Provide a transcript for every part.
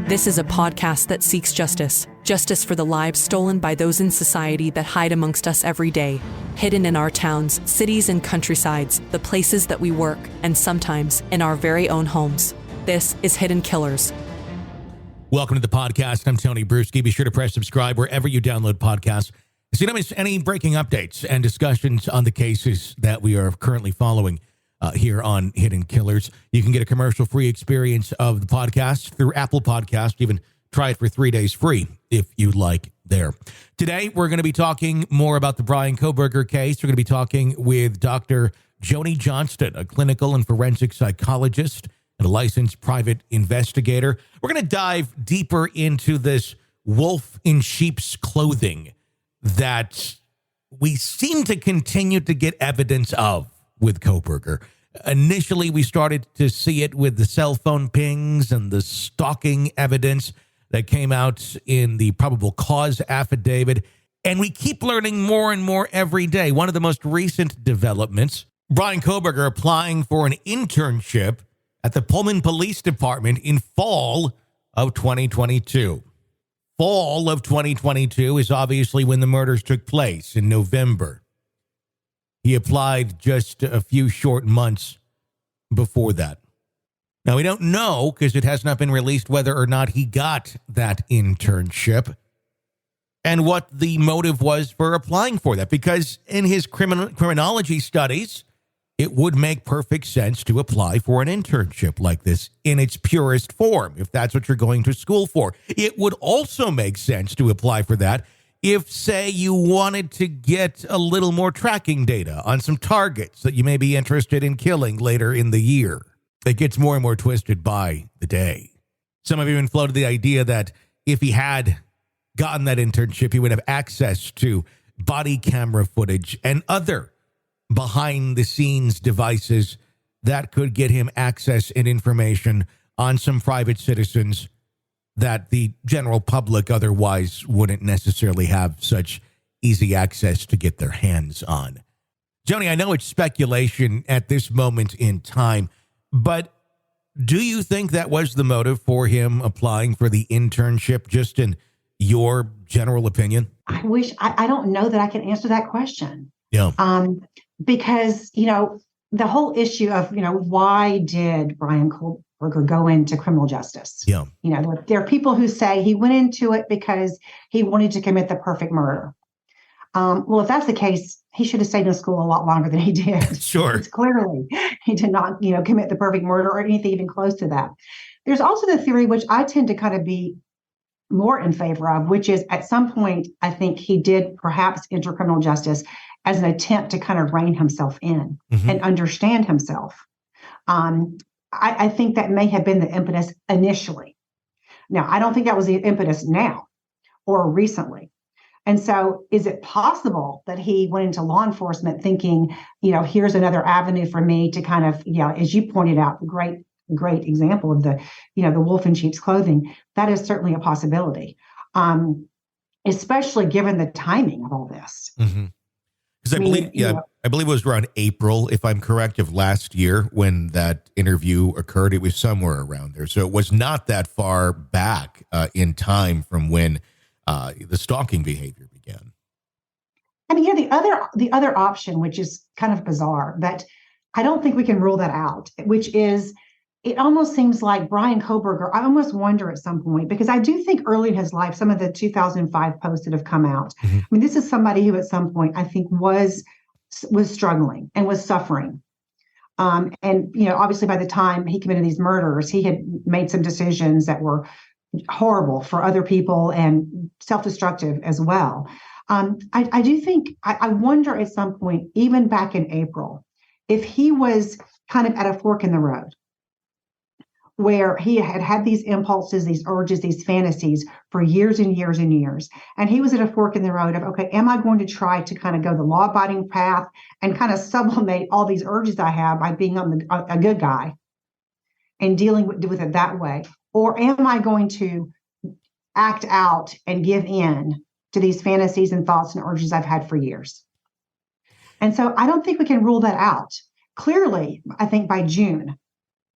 This is a podcast that seeks justice. Justice for the lives stolen by those in society that hide amongst us every day. Hidden in our towns, cities, and countrysides, the places that we work, and sometimes in our very own homes. This is Hidden Killers. Welcome to the podcast. I'm Tony Bruschi. Be sure to press subscribe wherever you download podcasts, so you don't miss any breaking updates and discussions on the cases that we are currently following here on Hidden Killers. You can get a commercial-free experience of the podcast through Apple Podcast. Even try it for 3 days free if you like there. Today, we're going to be talking more about the Bryan Kohberger case. We're going to be talking with Dr. Joni Johnston, a clinical and forensic psychologist and a licensed private investigator. We're going to dive deeper into this wolf in sheep's clothing that we seem to continue to get evidence of with Kohberger. Initially, we started to see it with the cell phone pings and the stalking evidence that came out in the probable cause affidavit. And we keep learning more and more every day. One of the most recent developments, Bryan Kohberger applying for an internship at the Pullman Police Department in fall of 2022. Fall of 2022 is obviously when the murders took place in November. He applied just a few short months before that. Now, we don't know, because it has not been released, whether or not he got that internship and what the motive was for applying for that. Because in his criminology studies, it would make perfect sense to apply for an internship like this in its purest form, if that's what you're going to school for. It would also make sense to apply for that if, say, you wanted to get a little more tracking data on some targets that you may be interested in killing later in the year. It gets more and more twisted by the day. Some have even floated the idea that if he had gotten that internship, he would have access to body camera footage and other behind-the-scenes devices that could get him access and information on some private citizens that the general public otherwise wouldn't necessarily have such easy access to get their hands on. Joni, I know it's speculation at this moment in time, but do you think that was the motive for him applying for the internship, just in your general opinion? I don't know that I can answer that question. Yeah. Because, the whole issue of, why did Bryan Kohberger go into criminal justice? Yeah. There are people who say he went into it because he wanted to commit the perfect murder. Well, if that's the case, he should have stayed in school a lot longer than he did. Sure. Clearly, he did not, commit the perfect murder or anything even close to that. There's also the theory, which I tend to kind of be more in favor of, which is at some point, I think he did perhaps enter criminal justice as an attempt to kind of rein himself in and understand himself. I think that may have been the impetus initially. Now, I don't think that was the impetus now or recently. And so is it possible that he went into law enforcement thinking, here's another avenue for me to kind of, as you pointed out, the great example of the wolf in sheep's clothing. That is certainly a possibility, especially given the timing of all this. Mm-hmm. Because I believe it was around April, if I'm correct, of last year when that interview occurred. It was somewhere around there. So it was not that far back in time from when the stalking behavior began. I mean, the other option, which is kind of bizarre, that I don't think we can rule that out, which is it almost seems like Bryan Kohberger, I almost wonder at some point, because I do think early in his life, some of the 2005 posts that have come out, I mean, this is somebody who at some point I think was struggling and was suffering. And, obviously by the time he committed these murders, he had made some decisions that were horrible for other people and self-destructive as well. I do think, I wonder at some point, even back in April, if he was kind of at a fork in the road, where he had these impulses, these urges, these fantasies for years and years and years. And he was at a fork in the road of, okay, am I going to try to kind of go the law-abiding path and kind of sublimate all these urges I have by being a good guy and dealing with it that way? Or am I going to act out and give in to these fantasies and thoughts and urges I've had for years? And so I don't think we can rule that out. Clearly, I think by June,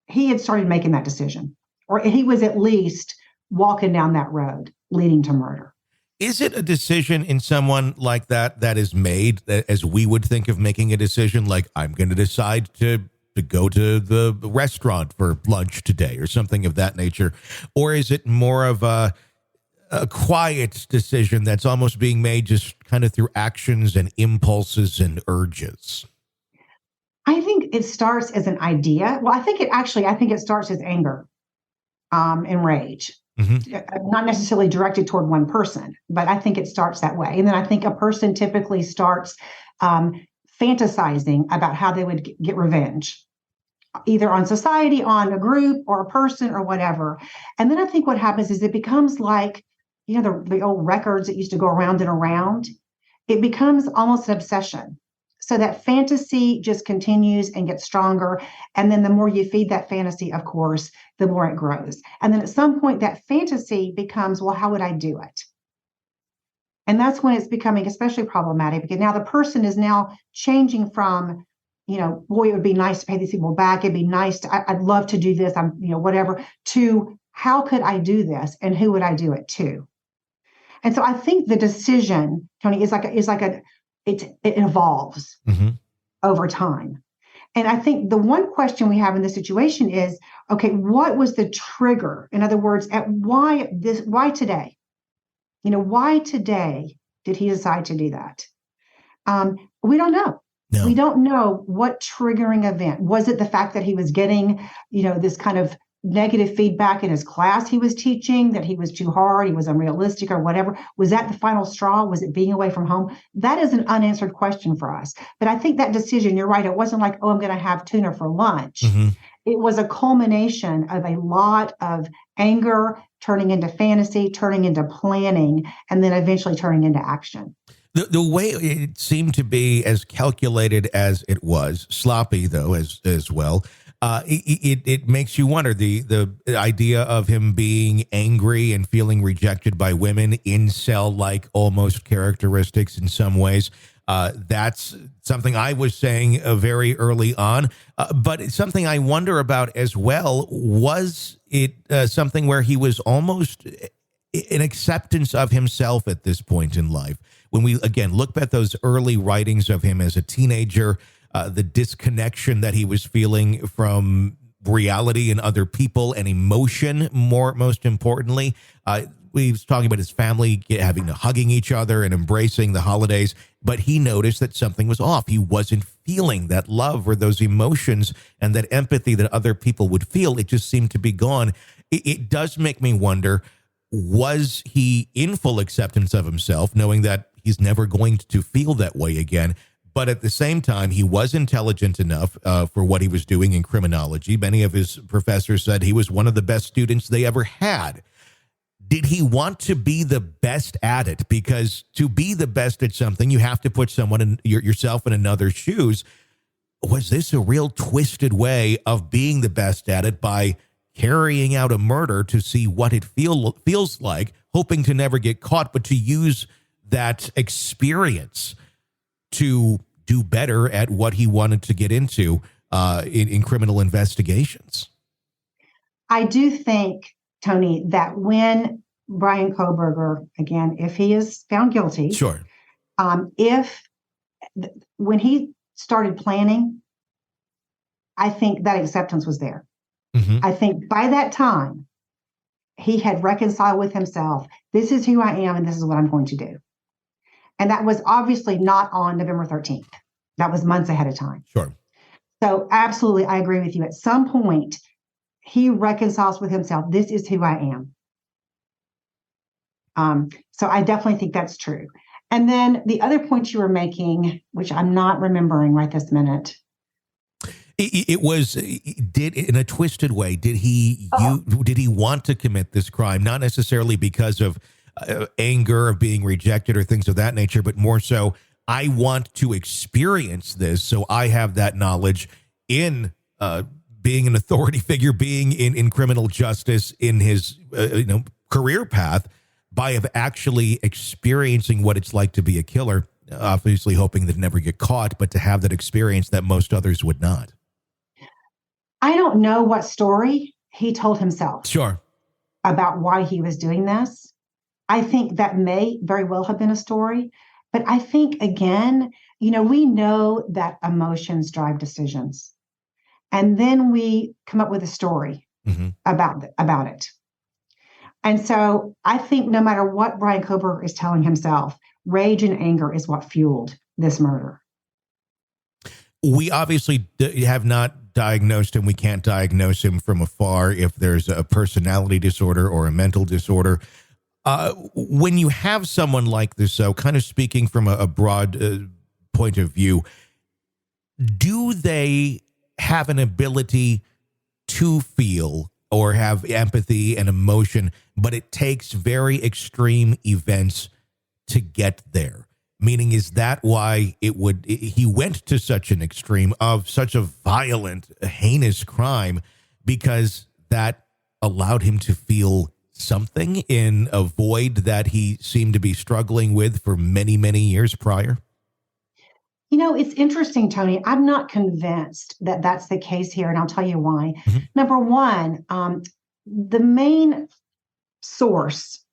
he had started making that decision, or he was at least walking down that road leading to murder. Is it a decision in someone like that is made as we would think of making a decision, like I'm going to decide to go to the restaurant for lunch today or something of that nature? Or is it more of a quiet decision that's almost being made just kind of through actions and impulses and urges? I think it starts as an idea. Well, I think it starts as anger and rage. Mm-hmm. Not necessarily directed toward one person, but I think it starts that way. And then I think a person typically starts fantasizing about how they would get revenge, either on society, on a group, or a person, or whatever. And then I think what happens is it becomes like, the old records that used to go around and around. It becomes almost an obsession. So that fantasy just continues and gets stronger. And then the more you feed that fantasy, of course, the more it grows. And then at some point that fantasy becomes, well, how would I do it? And that's when it's becoming especially problematic, because now the person is now changing from, boy, it would be nice to pay these people back. It'd be nice I'd love to do this. Whatever, to how could I do this and who would I do it to? And so I think the decision, Tony, it evolves over time. And I think the one question we have in this situation is, okay, what was the trigger? In other words, why today? Why today did he decide to do that? We don't know. No. We don't know what triggering event. Was it the fact that he was getting, this kind of negative feedback in his class he was teaching, that he was too hard, he was unrealistic, or whatever? Was that the final straw? Was it being away from home? That is an unanswered question for us. But I think that decision, you're right, it wasn't like, I'm going to have tuna for lunch. Mm-hmm. It was a culmination of a lot of anger turning into fantasy, turning into planning, and then eventually turning into action. The way it seemed to be, as calculated as it was, sloppy though as well, it makes you wonder the idea of him being angry and feeling rejected by women, incel-like almost characteristics in some ways. That's something I was saying very early on, but it's something I wonder about as well. Was it something where he was almost an acceptance of himself at this point in life? When we, again, look at those early writings of him as a teenager, the disconnection that he was feeling from reality and other people and emotion, most importantly. We was talking about his family hugging each other and embracing the holidays, but he noticed that something was off. He wasn't feeling that love or those emotions and that empathy that other people would feel. It just seemed to be gone. It does make me wonder, was he in full acceptance of himself, knowing that he's never going to feel that way again? But at the same time, he was intelligent enough for what he was doing in criminology. Many of his professors said he was one of the best students they ever had. Did he want to be the best at it? Because to be the best at something, you have to put yourself in another's shoes. Was this a real twisted way of being the best at it by carrying out a murder to see what it feels like, hoping to never get caught, but to use that experience to do better at what he wanted to get into in criminal investigations? I do think, Tony, that when Bryan Kohberger, again, if he is found guilty, sure, when he started planning, I think that acceptance was there. Mm-hmm. I think by that time, he had reconciled with himself. This is who I am, and this is what I'm going to do. And that was obviously not on November 13th. That was months ahead of time. Sure. So absolutely, I agree with you. At some point, he reconciles with himself. This is who I am. So I definitely think that's true. And then the other point you were making, which I'm not remembering right this minute. It was, in a twisted way, did he want to commit this crime? Not necessarily because of anger of being rejected or things of that nature, but more so, I want to experience this, so I have that knowledge in being an authority figure, being in criminal justice, in his career path, by of actually experiencing what it's like to be a killer. Obviously, hoping that never get caught, but to have that experience that most others would not. I don't know what story he told himself. Sure. about why he was doing this. I think that may very well have been a story. But I think, again, we know that emotions drive decisions. And then we come up with a story about it. And so I think no matter what Bryan Kohberger is telling himself, rage and anger is what fueled this murder. We obviously have not diagnosed him. We can't diagnose him from afar if there's a personality disorder or a mental disorder. When you have someone like this, though, kind of speaking from a broad point of view, do they have an ability to feel or have empathy and emotion, but it takes very extreme events to get there? Meaning, is that why he went to such an extreme of such a violent, heinous crime, because that allowed him to feel something in a void that he seemed to be struggling with for many, many years prior? It's interesting, Tony. I'm not convinced that that's the case here, and I'll tell you why. Number one, the main source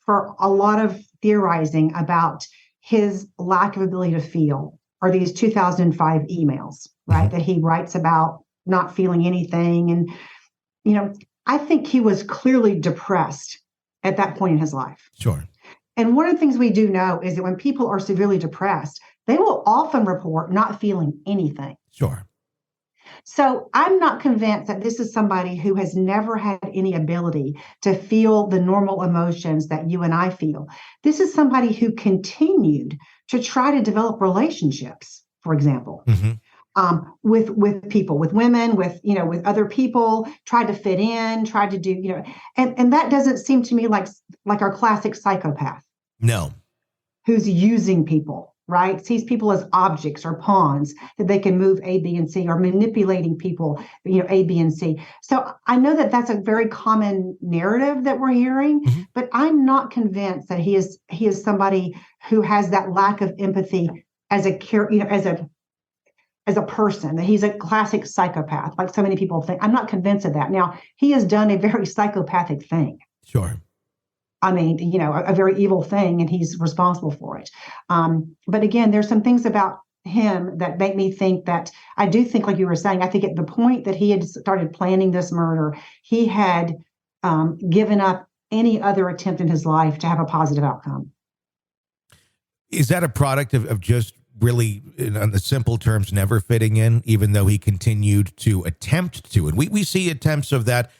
for a lot of theorizing about his lack of ability to feel are these 2005 emails, right? That he writes about not feeling anything. And, I think he was clearly depressed at that point in his life. Sure. And one of the things we do know is that when people are severely depressed, they will often report not feeling anything. Sure. So I'm not convinced that this is somebody who has never had any ability to feel the normal emotions that you and I feel. This is somebody who continued to try to develop relationships, for example, with people, with women, with other people, tried to fit in, tried to do, and that doesn't seem to me like our classic psychopath. No. Who's using people. Right? Sees people as objects or pawns that they can move A, B, and C, or manipulating people, A, B, and C. So I know that that's a very common narrative that we're hearing, but I'm not convinced that he is somebody who has that lack of empathy as a person, that he's a classic psychopath, like so many people think. I'm not convinced of that. Now, he has done a very psychopathic thing. Sure. I mean, a very evil thing, and he's responsible for it. But again, there's some things about him that make me think that I do think, like you were saying, I think at the point that he had started planning this murder, he had given up any other attempt in his life to have a positive outcome. Is that a product of just really, on the simple terms, never fitting in, even though he continued to attempt to? And we see attempts of that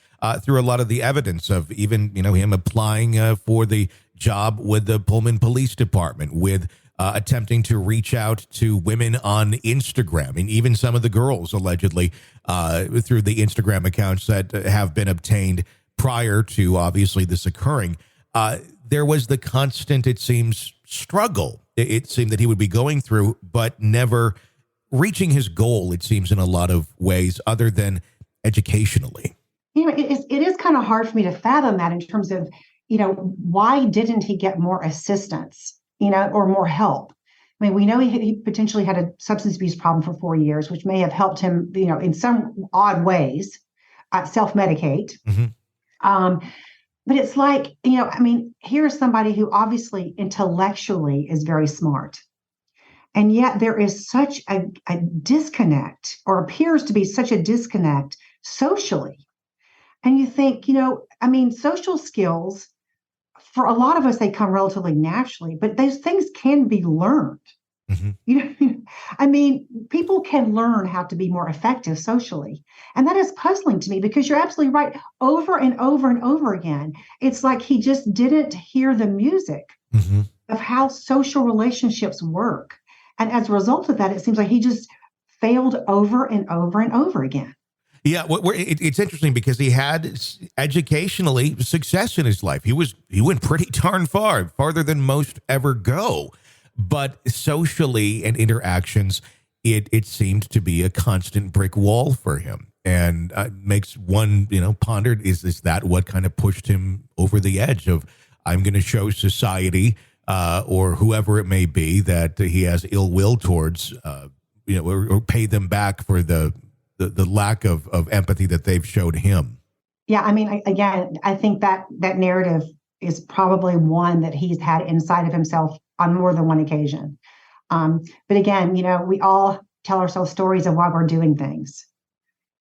through a lot of the evidence of even, him applying for the job with the Pullman Police Department, with attempting to reach out to women on Instagram, and even some of the girls allegedly through the Instagram accounts that have been obtained prior to obviously this occurring. There was the constant, it seems, struggle. It seemed that he would be going through, but never reaching his goal, it seems, in a lot of ways, other than educationally. It is kind of hard for me to fathom that in terms of, why didn't he get more assistance, or more help? I mean, we know he potentially had a substance abuse problem for 4 years, which may have helped him, in some odd ways, self-medicate. But it's like, here's somebody who obviously intellectually is very smart. And yet there is such a disconnect, or appears to be such a disconnect socially. And you think, social skills, for a lot of us, they come relatively naturally, but those things can be learned. People can learn how to be more effective socially. And that is puzzling to me, because you're absolutely right. Over and over and over again, it's like he just didn't hear the music of how social relationships work. And as a result of that, it seems like he just failed over and over and over again. Yeah, it's interesting because he had educationally success in his life. He went pretty darn far, farther than most ever go. But socially and interactions, it seemed to be a constant brick wall for him, and makes one ponder: is that what kind of pushed him over the edge of, I'm going to show society or whoever it may be that he has ill will towards, or pay them back for the lack of empathy that they've showed him? Yeah, I mean, again, I think that narrative is probably one that he's had inside of himself on more than one occasion. But again, we all tell ourselves stories of why we're doing things.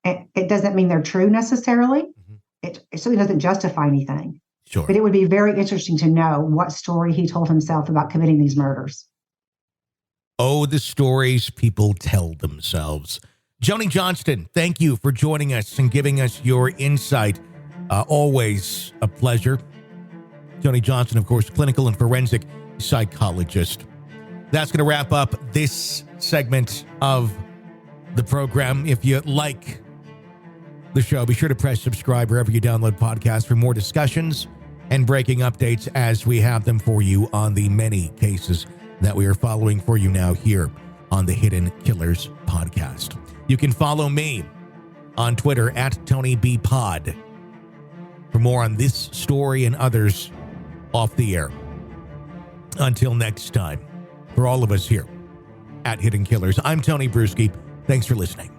It doesn't mean they're true necessarily. Mm-hmm. It certainly doesn't justify anything. Sure. But it would be very interesting to know what story he told himself about committing these murders. Oh, the stories people tell themselves. Joni Johnston, thank you for joining us and giving us your insight. Always a pleasure. Joni Johnston, of course, clinical and forensic psychologist. That's going to wrap up this segment of the program. If you like the show, be sure to press subscribe wherever you download podcasts for more discussions and breaking updates as we have them for you on the many cases that we are following for you now here on the Hidden Killers podcast. You can follow me on Twitter at TonyBPod for more on this story and others off the air. Until next time, for all of us here at Hidden Killers, I'm Tony Bruschi. Thanks for listening.